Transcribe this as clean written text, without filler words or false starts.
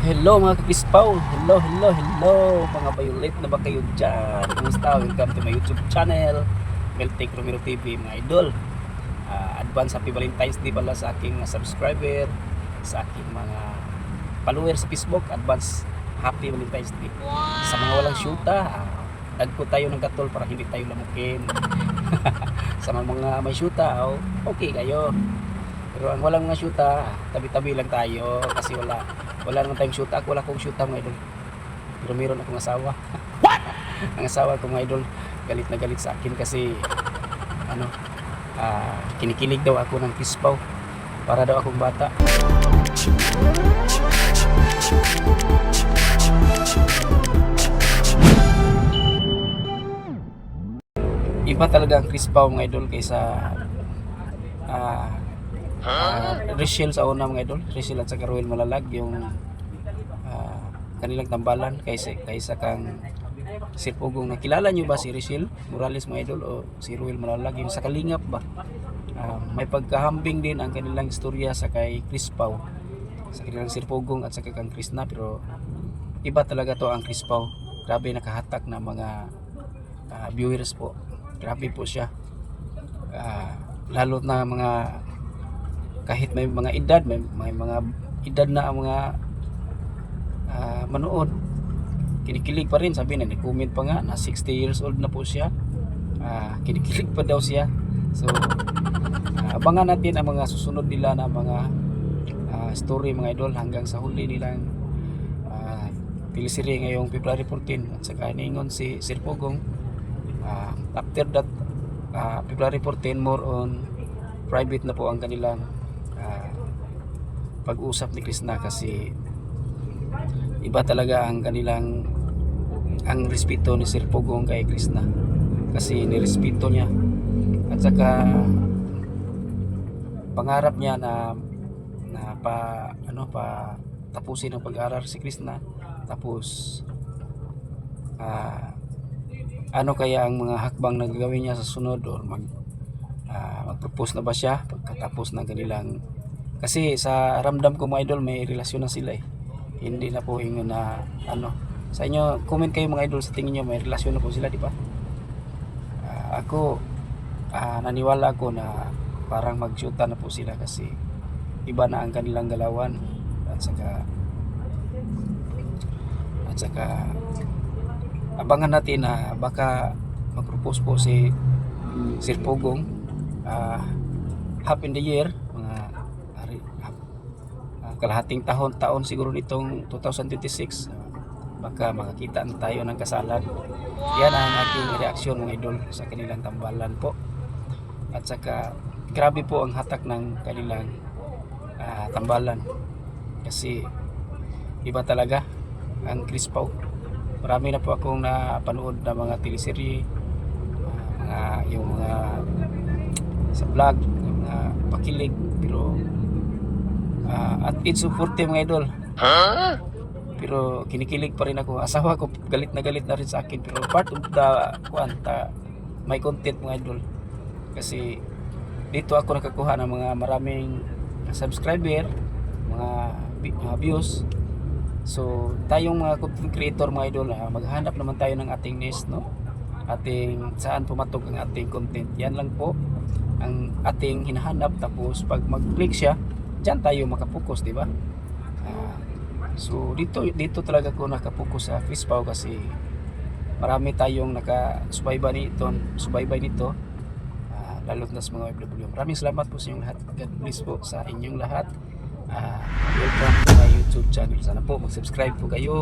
Hello mga kakispaw, hello mga violet na ba kayo dyan? Kumusta? Welcome to my YouTube channel, Meltec Romero TV mga idol. Advance happy Valentine's Day pala sa aking subscriber, sa aking mga followers sa Facebook. Advance happy Valentine's Day. Sa mga walang syuta, dagko tayo ng katol para hindi tayo lamukin. Sa mga may syuta, okay kayo. Pero ang walang mga syuta, tabi-tabi lang tayo kasi wala naman tayong syuta. Wala akong syuta mga idol, pero meron akong asawa. What? Ang asawa ko mga idol galit na galit sa akin kasi kinikilig daw ako ng kispaw para daw akong bata. Iba talaga ang kispaw mga idol kaysa Rachel sa una mga idol. Rachel at saka Ruel Malalag yung kanilang tambalan kaysa kang Sir Pugong. Nakilala nyo ba si Rachel Morales mga idol o si Ruel Malalag yung sa Kalingap ba? May pagkahambing din ang kanilang istorya sa kay Chris Pau, sa kanilang Sir Pugong at saka kang Krishna, pero iba talaga to ang Chris Pau. Grabe nakahatak na mga viewers po. Grabe po siya. Lalo na mga kahit may mga edad, may mga edad na ang mga manood, kinikilig pa rin. Sabi na, comment pa nga na 60 years old na po siya, kinikilig pa daw siya. So abangan natin ang mga susunod nila na mga story mga idol hanggang sa huli nilang teleserye ngayong February 14. At saka ningon si Sir Pugong, after that February 14, more on private na po ang kanilang pag-usap ni Krishna kasi iba talaga ang kanilang respeto ni Sir Pugong kay Krishna kasi nirespeto niya at saka pangarap niya na tapusin ang pag-aaral si Krishna. Tapos ano kaya ang mga hakbang na gagawin niya sa sunod, or mag-propose na ba siya pagkatapos ng kanilang, kasi sa ramdam ko mga idol may relasyon na sila hindi na po ingon na sa inyo. Comment kayo mga idol, sa tingin niyo may relasyon na po sila, di ba? Ako naniwala ako na parang magsyuta na po sila kasi iba na ang kanilang galawan at saka abangan natin na baka mag-propose po si Sir Pugong half in the year, mga kalahating taon siguro nitong 2026. Baka makakita na tayo ng kasalan. Yan ang aking reaksyon mga idol sa kanilang tambalan po. At saka grabe po ang hatak ng kanilang tambalan kasi iba talaga ang Chris Pau. Marami na po akong napanood na mga teleserye, yung mga sa vlog, yung mga pakilig, pero at age of 40 mga idol, pero kinikilig pa rin ako. Asawa ko galit na rin sa akin, pero part of the may content mga idol kasi dito ako nakakuha ng mga maraming subscriber, mga views. So tayong mga content creator mga idol, maghanap naman tayo ng ating niche, ating saan pumatok ang ating content. Yan lang po ang ating hinahanap. Tapos pag mag-click siya, diyan tayo makapokus, di ba? So dito talaga ko nakapokus sa Chris Pau kasi marami tayong nakasubaybay nito, lalo't na sa mga OFW. Maraming salamat po sa inyong lahat. God bless po sa inyong lahat. Welcome to my YouTube channel. Sana po mag-subscribe po kayo.